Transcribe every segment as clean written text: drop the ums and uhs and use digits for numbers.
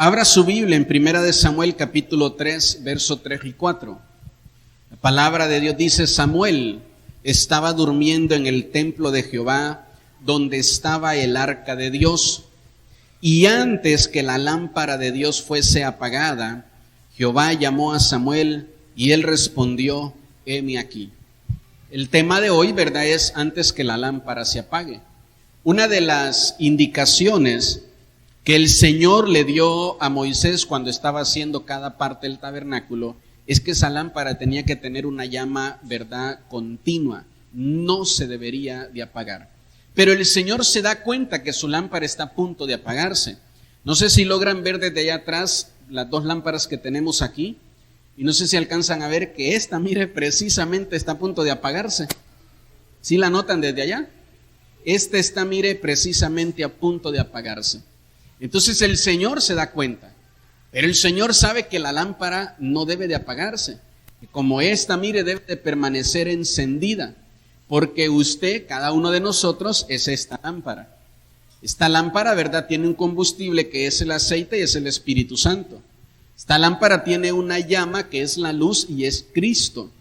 Abra su Biblia en Primera de Samuel capítulo 3, verso 3 y 4. La palabra de Dios dice: Samuel estaba durmiendo en el templo de Jehová, donde estaba el arca de Dios. Y antes que la lámpara de Dios fuese apagada, Jehová llamó a Samuel y él respondió: heme aquí. El tema de hoy, ¿verdad?, es antes que la lámpara se apague. Una de las indicaciones que el Señor le dio a Moisés cuando estaba haciendo cada parte del tabernáculo es que esa lámpara tenía que tener una llama, ¿verdad?, continua, no se debería de apagar. Pero el Señor se da cuenta que su lámpara está a punto de apagarse. No sé si logran ver desde allá atrás las dos lámparas que tenemos aquí, y no sé si alcanzan a ver que esta, mire, precisamente está a punto de apagarse. ¿Sí la notan desde allá? Esta está, mire, precisamente a punto de apagarse. Entonces el Señor se da cuenta, pero el Señor sabe que la lámpara no debe de apagarse, que como esta, mire, debe de permanecer encendida, porque usted, cada uno de nosotros, es esta lámpara. Esta lámpara, ¿verdad?, tiene un combustible que es el aceite y es el Espíritu Santo. Esta lámpara tiene una llama que es la luz y es Cristo.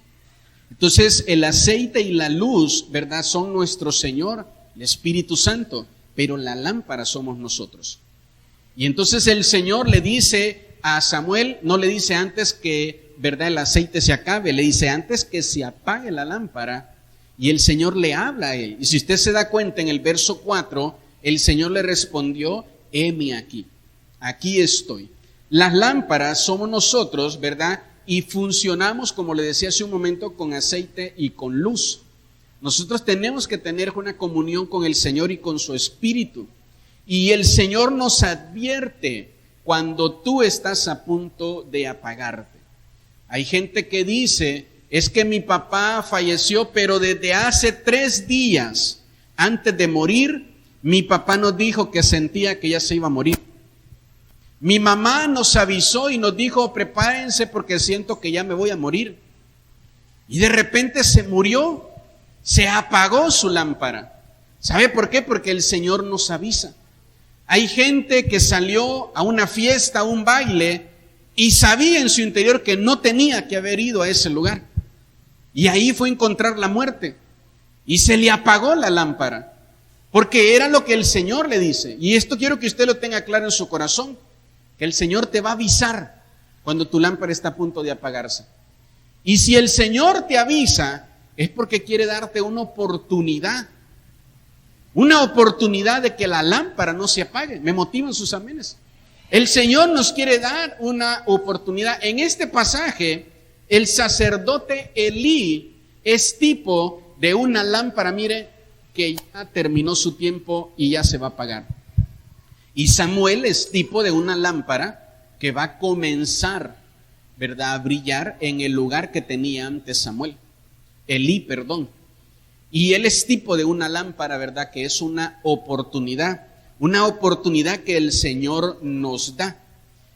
Entonces el aceite y la luz, ¿verdad?, son nuestro Señor, el Espíritu Santo, pero la lámpara somos nosotros. Y entonces el Señor le dice a Samuel, no le dice antes que, ¿verdad?, el aceite se acabe, le dice antes que se apague la lámpara, y el Señor le habla a él. Y si usted se da cuenta en el verso 4, el Señor le respondió: heme aquí, aquí estoy. Las lámparas somos nosotros, ¿verdad?, y funcionamos, como le decía hace un momento, con aceite y con luz. Nosotros tenemos que tener una comunión con el Señor y con su Espíritu. Y el Señor nos advierte cuando tú estás a punto de apagarte. Hay gente que dice: es que mi papá falleció, pero desde hace 3 días antes de morir, mi papá nos dijo que sentía que ya se iba a morir. Mi mamá nos avisó y nos dijo: prepárense porque siento que ya me voy a morir. Y de repente se murió, se apagó su lámpara. ¿Sabe por qué? Porque el Señor nos avisa. Hay gente que salió a una fiesta, a un baile, y sabía en su interior que no tenía que haber ido a ese lugar. Y ahí fue a encontrar la muerte. Y se le apagó la lámpara. Porque era lo que el Señor le dice. Y esto quiero que usted lo tenga claro en su corazón. Que el Señor te va a avisar cuando tu lámpara está a punto de apagarse. Y si el Señor te avisa, es porque quiere darte una oportunidad. Una oportunidad de que la lámpara no se apague. Me motivan sus amenes. El Señor nos quiere dar una oportunidad. En este pasaje, el sacerdote Elí es tipo de una lámpara, mire, que ya terminó su tiempo y ya se va a apagar. Y Samuel es tipo de una lámpara que va a comenzar, ¿verdad?, a brillar en el lugar que tenía antes Samuel. Elí, perdón. Y él es tipo de una lámpara, ¿verdad?, que es una oportunidad que el Señor nos da.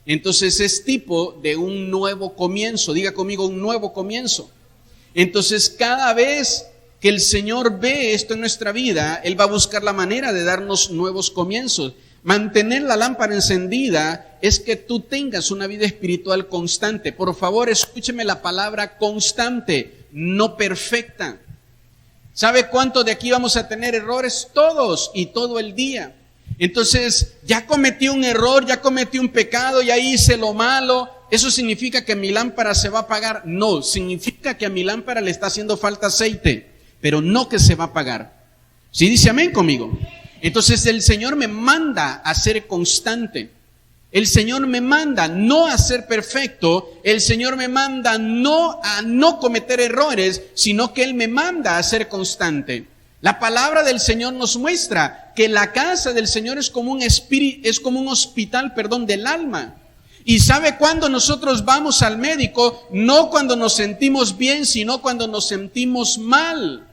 Entonces es tipo de un nuevo comienzo. Diga conmigo: un nuevo comienzo. Entonces cada vez que el Señor ve esto en nuestra vida, Él va a buscar la manera de darnos nuevos comienzos. Mantener la lámpara encendida es que tú tengas una vida espiritual constante. Por favor, escúcheme la palabra constante, no perfecta. ¿Sabe cuántos de aquí vamos a tener errores? Todos y todo el día. Entonces, ya cometí un error, ya cometí un pecado, ya hice lo malo. ¿Eso significa que mi lámpara se va a apagar? No, significa que a mi lámpara le está haciendo falta aceite, pero no que se va a apagar. ¿Sí dice amén conmigo? Entonces el Señor me manda a ser constante. El Señor me manda no a ser perfecto. El Señor me manda no a no cometer errores, sino que Él me manda a ser constante. La palabra del Señor nos muestra que la casa del Señor es como un hospital, del alma. Y ¿sabe cuándo nosotros vamos al médico? No cuando nos sentimos bien, sino cuando nos sentimos mal.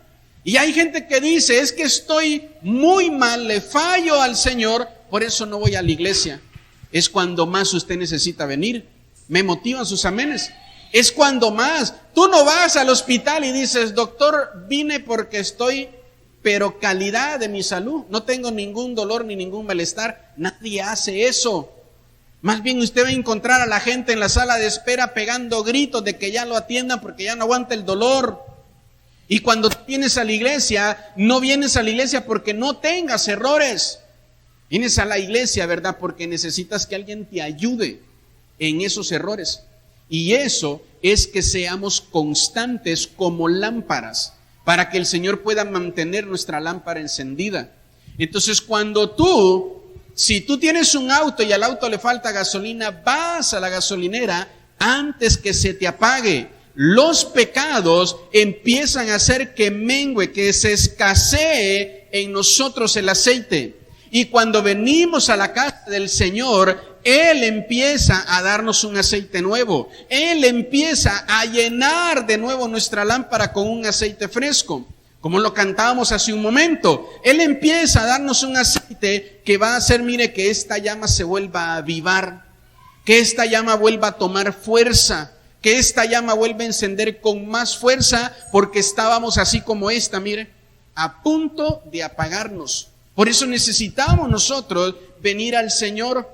Y hay gente que dice: es que estoy muy mal, le fallo al Señor, por eso no voy a la iglesia. Es cuando más usted necesita venir. Me motivan sus amenes. Es cuando más. Tú no vas al hospital y dices: doctor, vine porque estoy, pero calidad de mi salud. No tengo ningún dolor ni ningún malestar. Nadie hace eso. Más bien usted va a encontrar a la gente en la sala de espera pegando gritos de que ya lo atiendan porque ya no aguanta el dolor. Y cuando vienes a la iglesia, no vienes a la iglesia porque no tengas errores. Vienes a la iglesia, ¿verdad? Porque necesitas que alguien te ayude en esos errores. Y eso es que seamos constantes como lámparas, para que el Señor pueda mantener nuestra lámpara encendida. Entonces, si tú tienes un auto y al auto le falta gasolina, vas a la gasolinera antes que se te apague. Los pecados empiezan a hacer que mengue, que se escasee en nosotros el aceite. Y cuando venimos a la casa del Señor, Él empieza a darnos un aceite nuevo. Él empieza a llenar de nuevo nuestra lámpara con un aceite fresco. Como lo cantábamos hace un momento, Él empieza a darnos un aceite que va a hacer, mire, que esta llama se vuelva a avivar, que esta llama vuelva a tomar fuerza, que esta llama vuelva a encender con más fuerza, porque estábamos así como esta, mire, a punto de apagarnos. Por eso necesitamos nosotros venir al Señor.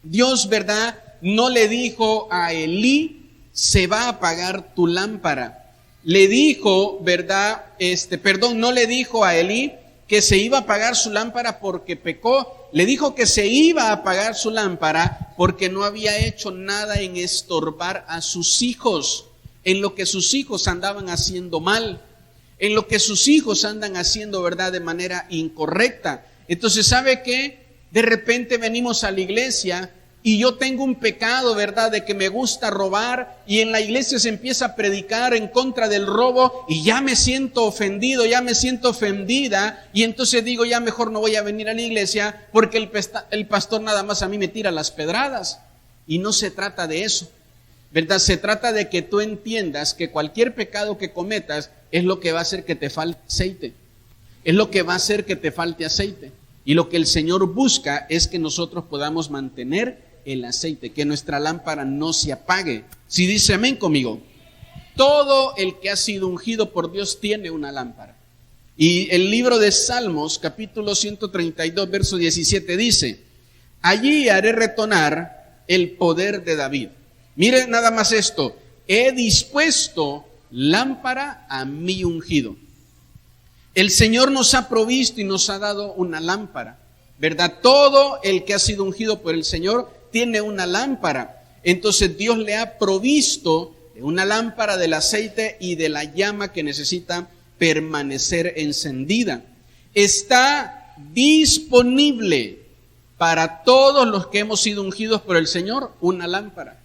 Dios, ¿verdad?, no le dijo a Elí, se va a apagar tu lámpara. Le dijo, ¿verdad? No le dijo a Elí que se iba a apagar su lámpara porque pecó. Le dijo que se iba a apagar su lámpara porque no había hecho nada en estorbar a sus hijos, en lo que sus hijos andaban haciendo mal, en lo que sus hijos andan haciendo, ¿verdad?, de manera incorrecta. Entonces, ¿sabe qué? De repente venimos a la iglesia y yo tengo un pecado, ¿verdad?, de que me gusta robar, y en la iglesia se empieza a predicar en contra del robo y ya me siento ofendido, ya me siento ofendida, y entonces digo, ya mejor no voy a venir a la iglesia porque el pastor nada más a mí me tira las pedradas. Y no se trata de eso, ¿verdad? Se trata de que tú entiendas que cualquier pecado que cometas es lo que va a hacer que te falte aceite. Es lo que va a hacer que te falte aceite. Y lo que el Señor busca es que nosotros podamos mantener el aceite, que nuestra lámpara no se apague. Si dice amén conmigo, todo el que ha sido ungido por Dios tiene una lámpara. Y el libro de Salmos, capítulo 132, verso 17 dice, allí haré retornar el poder de David. Miren nada más esto, he dispuesto lámpara a mi ungido. El Señor nos ha provisto y nos ha dado una lámpara, ¿verdad? Todo el que ha sido ungido por el Señor tiene una lámpara. Entonces Dios le ha provisto de una lámpara, del aceite y de la llama que necesita permanecer encendida. Está disponible para todos los que hemos sido ungidos por el Señor una lámpara.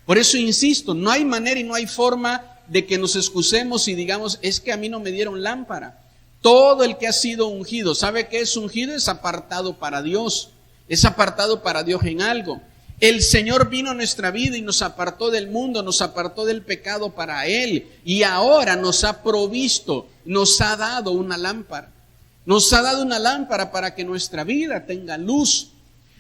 Por eso insisto, no hay manera y no hay forma de que nos excusemos y digamos, es que a mí no me dieron lámpara. Todo el que ha sido ungido, ¿sabe qué es ungido? Es apartado para Dios, es apartado para Dios en algo. El Señor vino a nuestra vida y nos apartó del mundo, nos apartó del pecado para Él, y ahora nos ha provisto, nos ha dado una lámpara. Nos ha dado una lámpara para que nuestra vida tenga luz.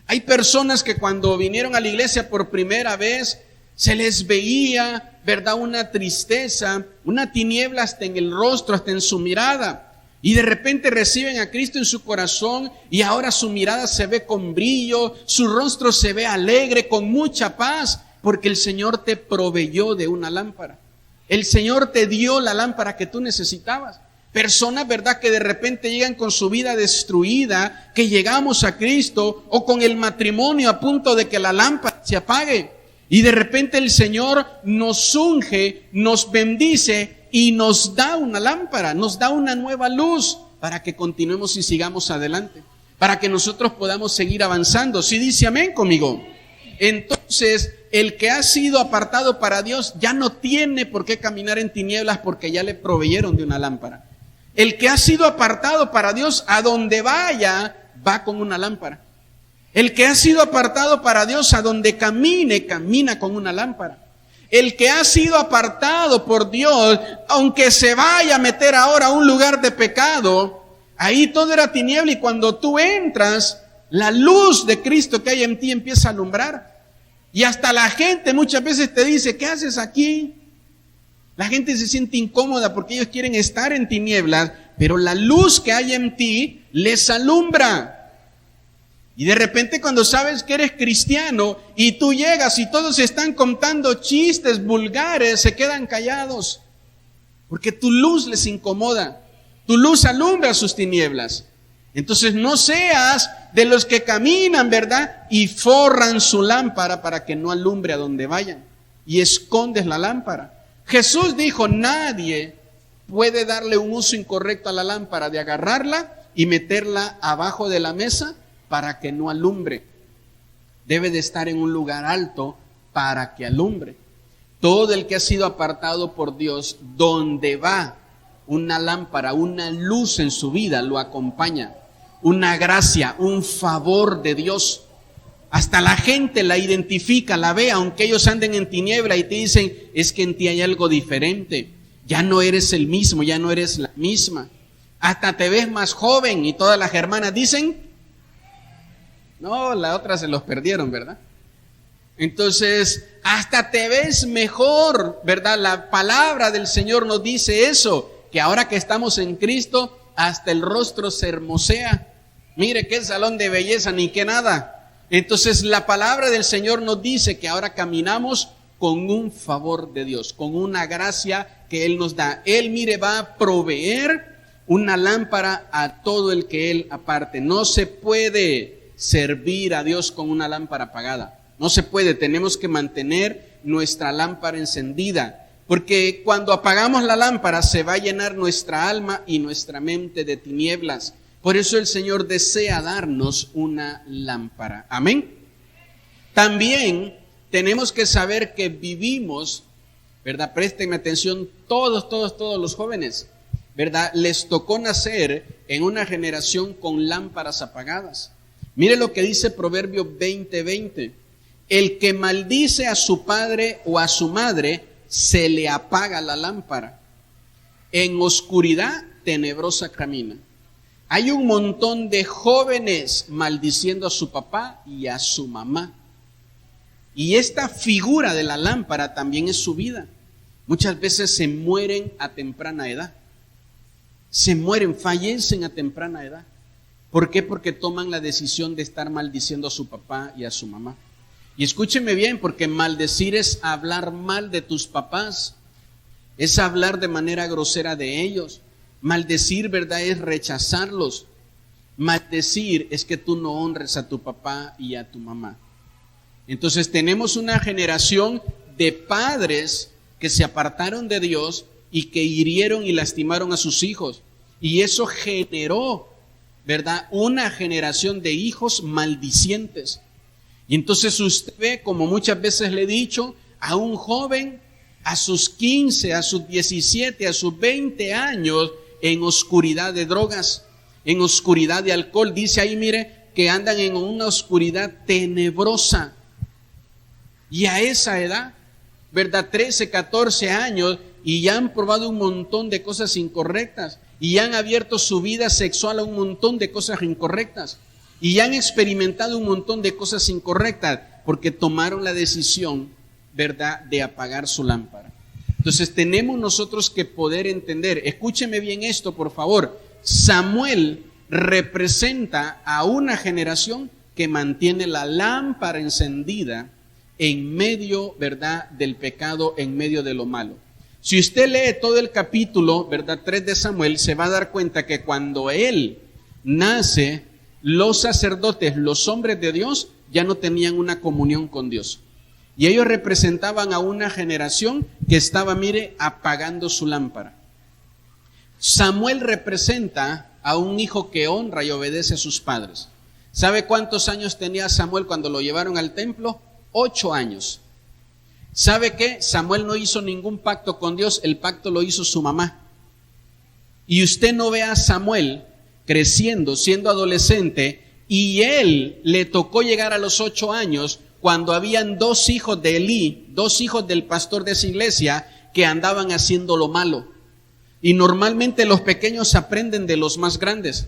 Hay personas que cuando vinieron a la iglesia por primera vez, se les veía, ¿verdad?, una tristeza, una tiniebla hasta en el rostro, hasta en su mirada. Y de repente reciben a Cristo en su corazón y ahora su mirada se ve con brillo, su rostro se ve alegre, con mucha paz, porque el Señor te proveyó de una lámpara. El Señor te dio la lámpara que tú necesitabas. Personas, ¿verdad?, que de repente llegan con su vida destruida, que llegamos a Cristo, o con el matrimonio a punto de que la lámpara se apague. Y de repente el Señor nos unge, nos bendice y nos da una lámpara, nos da una nueva luz para que continuemos y sigamos adelante, para que nosotros podamos seguir avanzando. ¿Sí dice amén conmigo? Entonces, el que ha sido apartado para Dios ya no tiene por qué caminar en tinieblas porque ya le proveyeron de una lámpara. El que ha sido apartado para Dios, a donde vaya, va con una lámpara. El que ha sido apartado para Dios, a donde camine, camina con una lámpara. El que ha sido apartado por Dios, aunque se vaya a meter ahora a un lugar de pecado, ahí todo era tiniebla, y cuando tú entras, la luz de Cristo que hay en ti empieza a alumbrar. Y hasta la gente muchas veces te dice, ¿qué haces aquí? La gente se siente incómoda porque ellos quieren estar en tinieblas, pero la luz que hay en ti les alumbra. Y de repente cuando sabes que eres cristiano y tú llegas y todos están contando chistes vulgares, se quedan callados. Porque tu luz les incomoda. Tu luz alumbra sus tinieblas. Entonces no seas de los que caminan, ¿verdad? Y forran su lámpara para que no alumbre a donde vayan. Y escondes la lámpara. Jesús dijo, nadie puede darle un uso incorrecto a la lámpara, de agarrarla y meterla abajo de la mesa para que no alumbre. Debe de estar en un lugar alto para que alumbre. Todo el que ha sido apartado por Dios, donde va una lámpara, una luz en su vida, lo acompaña. Una gracia, un favor de Dios. Hasta la gente la identifica, la ve, aunque ellos anden en tiniebla y te dicen, es que en ti hay algo diferente. Ya no eres el mismo, ya no eres la misma. Hasta te ves más joven y todas las hermanas dicen, no, la otra se los perdieron, ¿verdad? Entonces, hasta te ves mejor, ¿verdad? La palabra del Señor nos dice eso, que ahora que estamos en Cristo, hasta el rostro se hermosea. Mire qué salón de belleza, ni qué nada. Entonces, la palabra del Señor nos dice que ahora caminamos con un favor de Dios, con una gracia que Él nos da. Él, mire, va a proveer una lámpara a todo el que Él aparte. No se puede servir a Dios con una lámpara apagada. No se puede, tenemos que mantener nuestra lámpara encendida, porque cuando apagamos la lámpara se va a llenar nuestra alma y nuestra mente de tinieblas. Por eso el Señor desea darnos una lámpara. Amén. También tenemos que saber que vivimos, ¿verdad? Préstenme atención, todos los jóvenes, ¿verdad? Les tocó nacer en una generación con lámparas apagadas. Mire lo que dice Proverbios 20:20. El que maldice a su padre o a su madre, se le apaga la lámpara. En oscuridad tenebrosa camina. Hay un montón de jóvenes maldiciendo a su papá y a su mamá. Y esta figura de la lámpara también es su vida. Muchas veces se mueren a temprana edad. Se mueren, fallecen a temprana edad. ¿Por qué? Porque toman la decisión de estar maldiciendo a su papá y a su mamá. Y escúcheme bien, porque maldecir es hablar mal de tus papás, es hablar de manera grosera de ellos. Maldecir, ¿verdad?, es rechazarlos. Maldecir es que tú no honres a tu papá y a tu mamá. Entonces tenemos una generación de padres que se apartaron de Dios y que hirieron y lastimaron a sus hijos. Y eso generó, ¿verdad?, una generación de hijos maldicientes. Y entonces usted ve, como muchas veces le he dicho, a un joven a sus 15, a sus 17, a sus 20 años en oscuridad de drogas, en oscuridad de alcohol. Dice ahí, mire, que andan en una oscuridad tenebrosa. Y a esa edad, ¿verdad?, 13, 14 años, y ya han probado un montón de cosas incorrectas. Y ya han abierto su vida sexual a un montón de cosas incorrectas. Y ya han experimentado un montón de cosas incorrectas porque tomaron la decisión, ¿verdad?, de apagar su lámpara. Entonces tenemos nosotros que poder entender, escúcheme bien esto, por favor. Samuel representa a una generación que mantiene la lámpara encendida en medio, ¿verdad?, del pecado, en medio de lo malo. Si usted lee todo el capítulo, ¿verdad?, 3 de Samuel, se va a dar cuenta que cuando él nace, los sacerdotes, los hombres de Dios, ya no tenían una comunión con Dios. Y ellos representaban a una generación que estaba, mire, apagando su lámpara. Samuel representa a un hijo que honra y obedece a sus padres. ¿Sabe cuántos años tenía Samuel cuando lo llevaron al templo? 8 años. ¿Sabe qué? Samuel no hizo ningún pacto con Dios, el pacto lo hizo su mamá. Y usted no ve a Samuel creciendo, siendo adolescente, y él le tocó llegar a los 8 años cuando habían 2 hijos de Elí, 2 hijos del pastor de esa iglesia que andaban haciendo lo malo. Y normalmente los pequeños aprenden de los más grandes,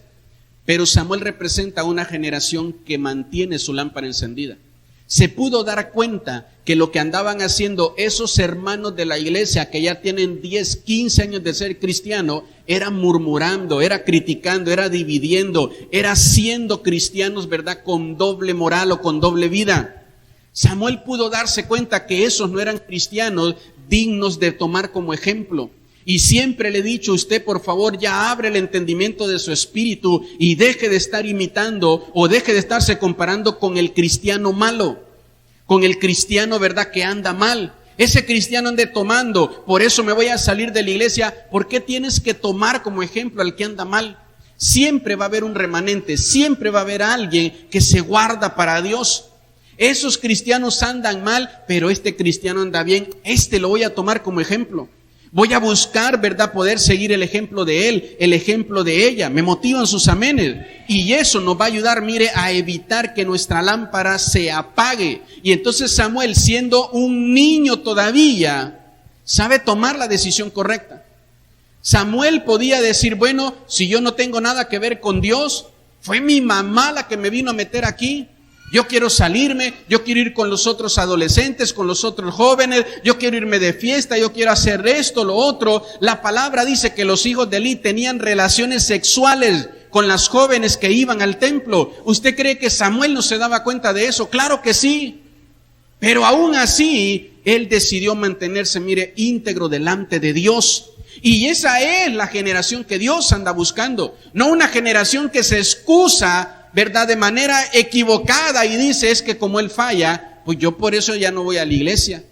pero Samuel representa a una generación que mantiene su lámpara encendida. Se pudo dar cuenta que lo que andaban haciendo esos hermanos de la iglesia que ya tienen 10, 15 años de ser cristiano, era murmurando, era criticando, era dividiendo, era siendo cristianos, ¿verdad?, con doble moral o con doble vida. Samuel pudo darse cuenta que esos no eran cristianos dignos de tomar como ejemplo. Y siempre le he dicho, usted por favor ya abre el entendimiento de su espíritu y deje de estar imitando o deje de estarse comparando con el cristiano malo, con el cristiano, ¿verdad?, que anda mal. Ese cristiano ande tomando, por eso me voy a salir de la iglesia. ¿Por qué tienes que tomar como ejemplo al que anda mal? Siempre va a haber un remanente, siempre va a haber alguien que se guarda para Dios. Esos cristianos andan mal, pero este cristiano anda bien. Lo voy a tomar como ejemplo. Voy a buscar, ¿verdad?, poder seguir el ejemplo de él, el ejemplo de ella. Me motivan sus amenes. Y eso nos va a ayudar, mire, a evitar que nuestra lámpara se apague. Y entonces Samuel, siendo un niño todavía, sabe tomar la decisión correcta. Samuel podía decir, bueno, si yo no tengo nada que ver con Dios, fue mi mamá la que me vino a meter aquí. Yo quiero salirme, yo quiero ir con los otros adolescentes, con los otros jóvenes, yo quiero irme de fiesta, yo quiero hacer esto, lo otro. La palabra dice que los hijos de Elí tenían relaciones sexuales con las jóvenes que iban al templo. ¿Usted cree que Samuel no se daba cuenta de eso? Claro que sí. Pero aún así, él decidió mantenerse, mire, íntegro delante de Dios. Y esa es la generación que Dios anda buscando. No una generación que se excusa, ¿verdad?, de manera equivocada y dice, es que como él falla, pues yo por eso ya no voy a la iglesia.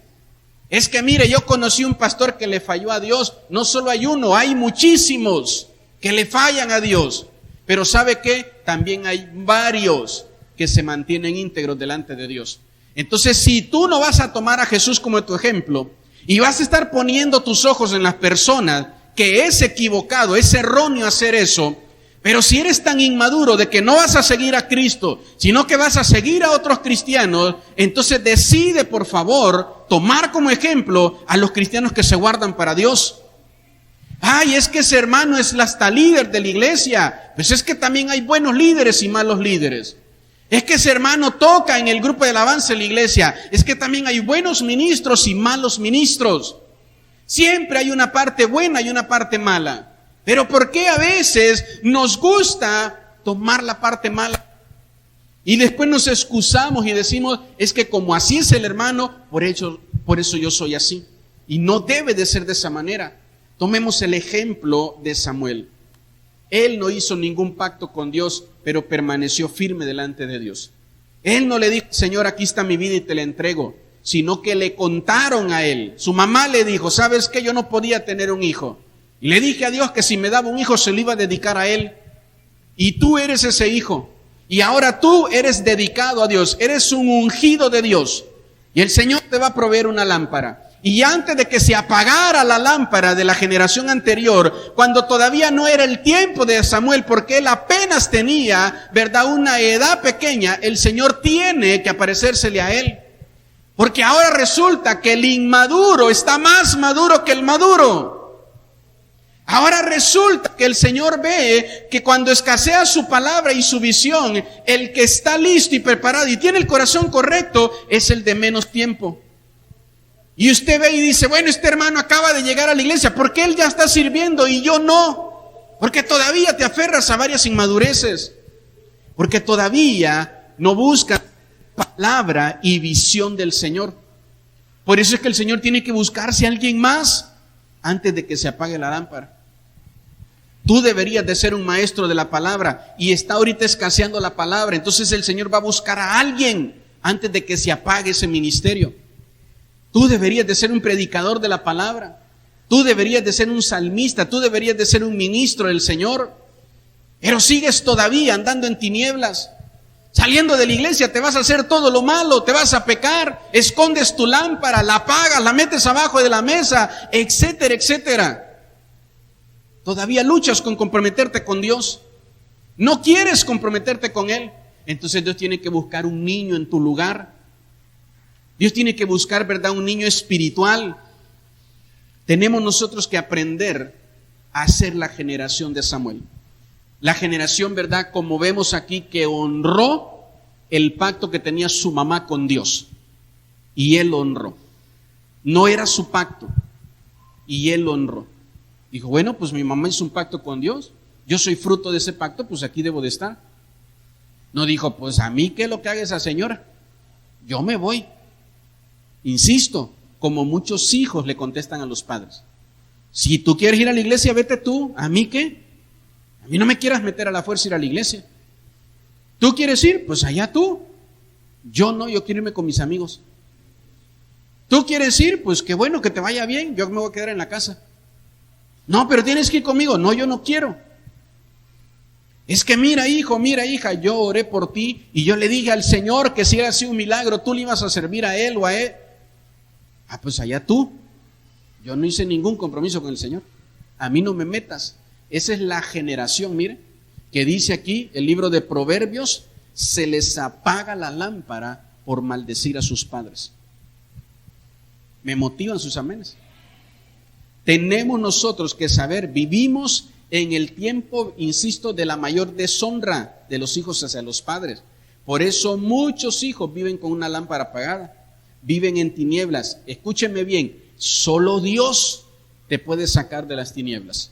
Es que mire, yo conocí un pastor que le falló a Dios. No solo hay uno, hay muchísimos que le fallan a Dios. Pero ¿sabe qué? También hay varios que se mantienen íntegros delante de Dios. Entonces, si tú no vas a tomar a Jesús como tu ejemplo y vas a estar poniendo tus ojos en las personas, que es equivocado, es erróneo hacer eso. Pero si eres tan inmaduro de que no vas a seguir a Cristo, sino que vas a seguir a otros cristianos, entonces decide, por favor, tomar como ejemplo a los cristianos que se guardan para Dios. Ay, es que ese hermano es hasta líder de la iglesia. Pues es que también hay buenos líderes y malos líderes. Es que ese hermano toca en el grupo de alabanza de la iglesia. Es que también hay buenos ministros y malos ministros. Siempre hay una parte buena y una parte mala. Pero ¿por qué a veces nos gusta tomar la parte mala? Y después nos excusamos y decimos, es que como así es el hermano, por eso yo soy así. Y no debe de ser de esa manera. Tomemos el ejemplo de Samuel. Él no hizo ningún pacto con Dios, pero permaneció firme delante de Dios. Él no le dijo, Señor, aquí está mi vida y te la entrego, sino que le contaron a él. Su mamá le dijo, ¿sabes qué? Yo no podía tener un hijo. Y le dije a Dios que si me daba un hijo se lo iba a dedicar a él. Y tú eres ese hijo. Y ahora tú eres dedicado a Dios. Eres un ungido de Dios. Y el Señor te va a proveer una lámpara. Y antes de que se apagara la lámpara de la generación anterior, cuando todavía no era el tiempo de Samuel, porque él apenas tenía, ¿verdad?, una edad pequeña, el Señor tiene que aparecérsele a él. Porque ahora resulta que el inmaduro está más maduro que el maduro. Ahora resulta que el Señor ve que cuando escasea su palabra y su visión, el que está listo y preparado y tiene el corazón correcto es el de menos tiempo. Y usted ve y dice, bueno, este hermano acaba de llegar a la iglesia, ¿por qué él ya está sirviendo y yo no? Porque todavía te aferras a varias inmadureces. Porque todavía no buscas palabra y visión del Señor. Por eso es que el Señor tiene que buscarse a alguien más antes de que se apague la lámpara. Tú deberías de ser un maestro de la palabra y está ahorita escaseando la palabra. Entonces el Señor va a buscar a alguien antes de que se apague ese ministerio. Tú deberías de ser un predicador de la palabra. Tú deberías de ser un salmista. Tú deberías de ser un ministro del Señor. Pero sigues todavía andando en tinieblas. Saliendo de la iglesia te vas a hacer todo lo malo, te vas a pecar, escondes tu lámpara, la apagas, la metes abajo de la mesa, etcétera, etcétera. Todavía luchas con comprometerte con Dios. No quieres comprometerte con Él. Entonces Dios tiene que buscar un niño en tu lugar. Dios tiene que buscar, ¿verdad?, un niño espiritual. Tenemos nosotros que aprender a ser la generación de Samuel. La generación, ¿verdad?, como vemos aquí, que honró el pacto que tenía su mamá con Dios y él lo honró. No era su pacto y él lo honró. Dijo, bueno, pues mi mamá hizo un pacto con Dios, yo soy fruto de ese pacto, pues aquí debo de estar. No dijo, pues a mí qué es lo que haga esa señora, yo me voy. Insisto, como muchos hijos le contestan a los padres, si tú quieres ir a la iglesia, vete tú, ¿a mí qué? A mí no me quieras meter a la fuerza ir a la iglesia. ¿Tú quieres ir? Pues allá tú. Yo no, yo quiero irme con mis amigos. ¿Tú quieres ir? Pues qué bueno, que te vaya bien, yo me voy a quedar en la casa. No, pero tienes que ir conmigo. No, yo no quiero. Es que mira, hijo, mira, hija, yo oré por ti y yo le dije al Señor que si era así un milagro, tú le ibas a servir a Él o a Él. Ah, pues allá tú. Yo no hice ningún compromiso con el Señor. A mí no me metas. Esa es la generación, mire, que dice aquí el libro de Proverbios, se les apaga la lámpara por maldecir a sus padres. Me motivan sus amenes. Tenemos nosotros que saber, vivimos en el tiempo, insisto, de la mayor deshonra de los hijos hacia los padres. Por eso muchos hijos viven con una lámpara apagada, viven en tinieblas. Escúchenme bien, solo Dios te puede sacar de las tinieblas.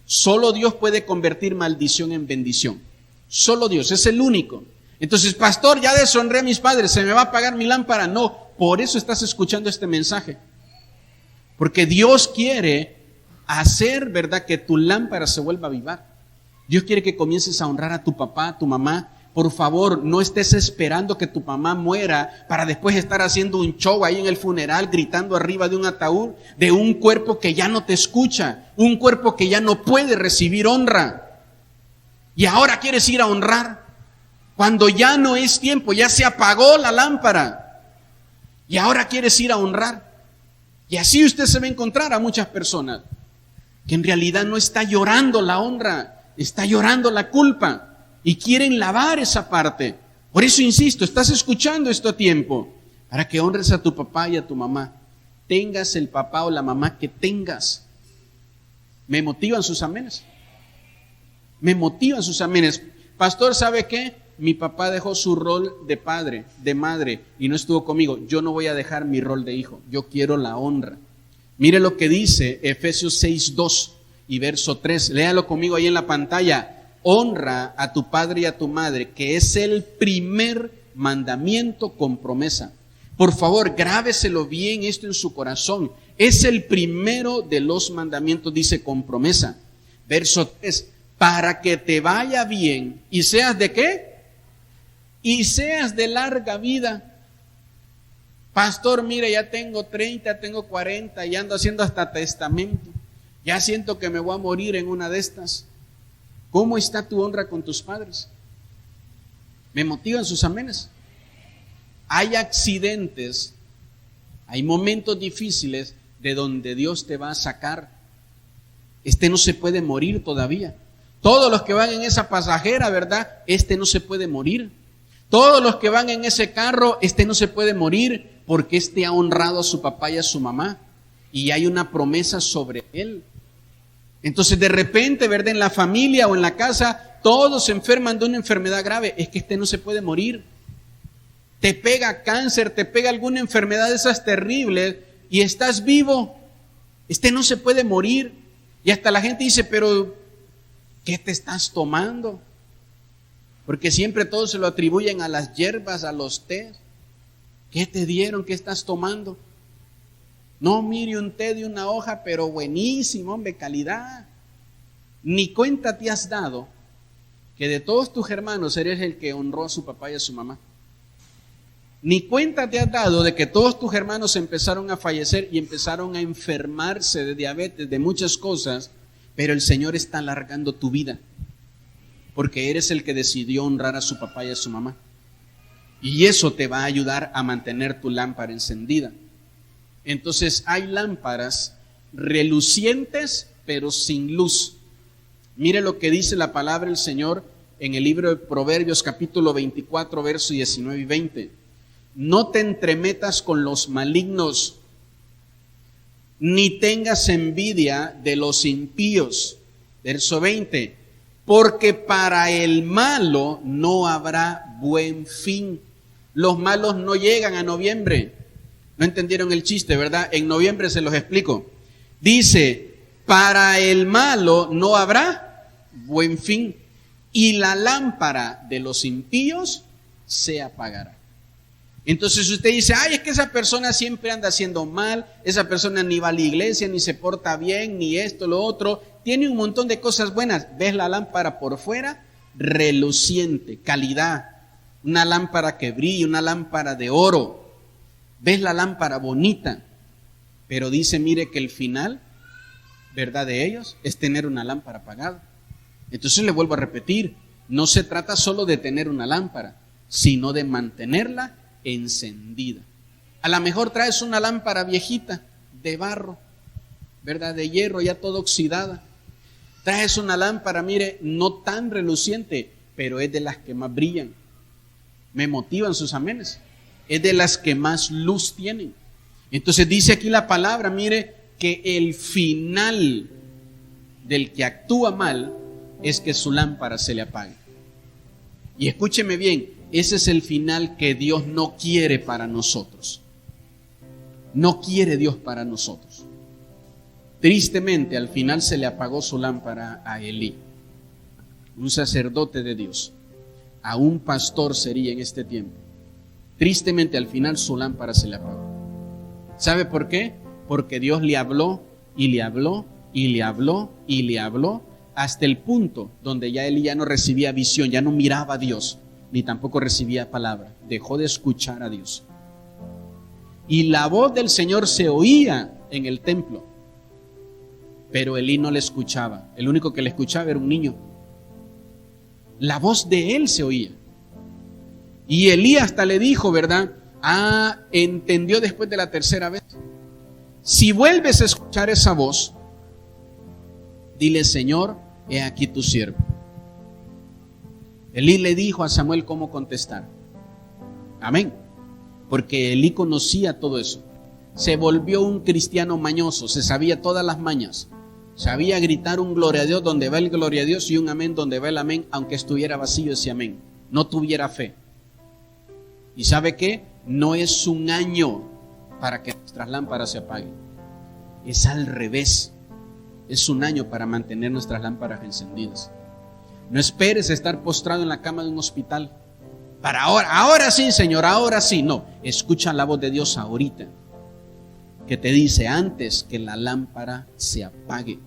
Solo Dios puede convertir maldición en bendición. Solo Dios, es el único. Entonces, pastor, ya deshonré a mis padres, ¿se me va a apagar mi lámpara? No, por eso estás escuchando este mensaje. Porque Dios quiere hacer, ¿verdad?, que tu lámpara se vuelva a avivar. Dios quiere que comiences a honrar a tu papá, a tu mamá. Por favor, no estés esperando que tu mamá muera para después estar haciendo un show ahí en el funeral, gritando arriba de un ataúd, de un cuerpo que ya no te escucha, un cuerpo que ya no puede recibir honra. Y ahora quieres ir a honrar, cuando ya no es tiempo, ya se apagó la lámpara. Y ahora quieres ir a honrar. Y así usted se va a encontrar a muchas personas que en realidad no está llorando la honra, está llorando la culpa. Y quieren lavar esa parte. Por eso insisto, estás escuchando esto a tiempo, para que honres a tu papá y a tu mamá. Tengas el papá o la mamá que tengas. Me motivan sus amenes. Me motivan sus amenes. Pastor, ¿sabe qué? Mi papá dejó su rol de padre, de madre, y no estuvo conmigo. Yo no voy a dejar mi rol de hijo. Yo quiero la honra. Mire lo que dice Efesios 6:2 y verso 3. Léalo conmigo ahí en la pantalla. Honra a tu padre y a tu madre, que es el primer mandamiento con promesa. Por favor, grábeselo bien esto en su corazón. Es el primero de los mandamientos, dice con promesa. Verso 3, para que te vaya bien y seas ¿de qué? Y seas de larga vida. Pastor, mire, ya tengo 30, tengo 40 y ando haciendo hasta testamento. Ya siento que me voy a morir en una de estas. ¿Cómo está tu honra con tus padres? Me motivan sus amenes. Hay accidentes, hay momentos difíciles de donde Dios te va a sacar. No se puede morir todavía. Todos los que van en esa pasajera, ¿verdad? No se puede morir. Todos los que van en ese carro, no se puede morir porque ha honrado a su papá y a su mamá. Y hay una promesa sobre él. Entonces de repente, ¿verdad?, en la familia o en la casa, todos se enferman de una enfermedad grave. Es que no se puede morir. Te pega cáncer, te pega alguna enfermedad de esas terribles y estás vivo. No se puede morir. Y hasta la gente dice, pero ¿qué te estás tomando? Porque siempre todos se lo atribuyen a las hierbas, a los tés. ¿Qué te dieron? ¿Qué estás tomando? No, mire, un té de una hoja, pero buenísimo, hombre, calidad. Ni cuenta te has dado que de todos tus hermanos eres el que honró a su papá y a su mamá. Ni cuenta te has dado de que todos tus hermanos empezaron a fallecer y empezaron a enfermarse de diabetes, de muchas cosas, pero el Señor está alargando tu vida, porque eres el que decidió honrar a su papá y a su mamá. Y eso te va a ayudar a mantener tu lámpara encendida. Entonces hay lámparas relucientes pero sin luz. Mire lo que dice la palabra del Señor en el libro de Proverbios capítulo 24 versos 19 y 20. No te entremetas con los malignos, ni tengas envidia de los impíos. Verso 20, porque para el malo no habrá buen fin. Los malos no llegan a noviembre. No entendieron el chiste, ¿verdad? En noviembre se los explico. Dice, para el malo no habrá buen fin, y la lámpara de los impíos se apagará. Entonces usted dice, ay, es que esa persona siempre anda haciendo mal, esa persona ni va a la iglesia, ni se porta bien, ni esto, lo otro, tiene un montón de cosas buenas. ¿Ves la lámpara por fuera? Reluciente, calidad, una lámpara que brilla, una lámpara de oro. ¿Ves la lámpara bonita? Pero dice, mire que el final, ¿verdad?, de ellos es tener una lámpara apagada. Entonces le vuelvo a repetir, no se trata solo de tener una lámpara, sino de mantenerla encendida. A lo mejor traes una lámpara viejita de barro, ¿verdad?, de hierro, ya toda oxidada. Traes una lámpara, mire, no tan reluciente, pero es de las que más brillan. Me motivan sus amenes. Es de las que más luz tienen. Entonces dice aquí la palabra, mire, que el final del que actúa mal es que su lámpara se le apague. Y escúcheme bien, ese es el final que Dios no quiere para nosotros. No quiere Dios para nosotros. Tristemente, al final se le apagó su lámpara a Elí, un sacerdote de Dios. A un pastor sería en este tiempo. Tristemente, al final su lámpara se le apagó. ¿Sabe por qué? Porque Dios le habló y le habló y le habló y le habló hasta el punto donde ya Elí ya no recibía visión, ya no miraba a Dios, ni tampoco recibía palabra. Dejó de escuchar a Dios. Y la voz del Señor se oía en el templo, pero Elí no le escuchaba. El único que le escuchaba era un niño. La voz de él se oía. Y Elí hasta le dijo, ¿verdad? Entendió después de la tercera vez. Si vuelves a escuchar esa voz, dile, Señor, he aquí tu siervo. Elí le dijo a Samuel cómo contestar. Amén. Porque Elí conocía todo eso. Se volvió un cristiano mañoso, se sabía todas las mañas. Sabía gritar un gloria a Dios donde va el gloria a Dios y un amén donde va el amén, aunque estuviera vacío ese amén, no tuviera fe. ¿Y sabe qué? No es un año para que nuestras lámparas se apaguen. Es al revés. Es un año para mantener nuestras lámparas encendidas. No esperes estar postrado en la cama de un hospital para ahora sí, Señor, ahora sí. No, escucha la voz de Dios ahorita, que te dice antes que la lámpara se apague.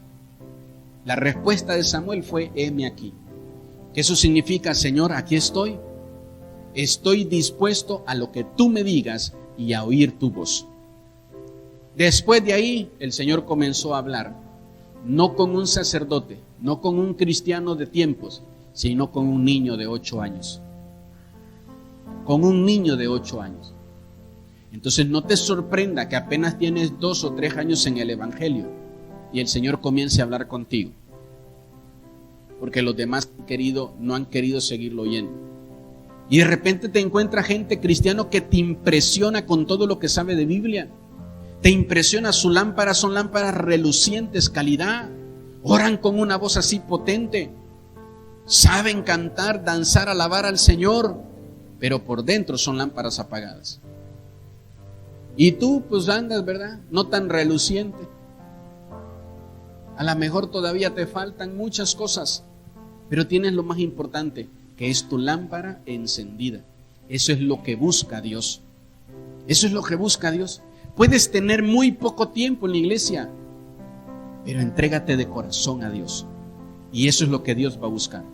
La respuesta de Samuel fue, heme aquí. Que eso significa, Señor, aquí estoy. Estoy dispuesto a lo que tú me digas y a oír tu voz. Después de ahí, el Señor comenzó a hablar, no con un sacerdote, no con un cristiano de tiempos, sino con un niño de 8 años. Con un niño de 8 años. Entonces no te sorprenda que apenas tienes 2 o 3 años en el Evangelio y el Señor comience a hablar contigo, porque los demás no han querido seguirlo oyendo. Y de repente te encuentra gente cristiano que te impresiona con todo lo que sabe de Biblia. Te impresiona, su lámpara son lámparas relucientes, calidad. Oran con una voz así potente. Saben cantar, danzar, alabar al Señor, pero por dentro son lámparas apagadas. Y tú pues andas, ¿verdad?, no tan reluciente. A lo mejor todavía te faltan muchas cosas, pero tienes lo más importante, que es tu lámpara encendida. Eso es lo que busca Dios. Eso es lo que busca Dios. Puedes tener muy poco tiempo en la iglesia, pero entrégate de corazón a Dios. Y eso es lo que Dios va a buscar.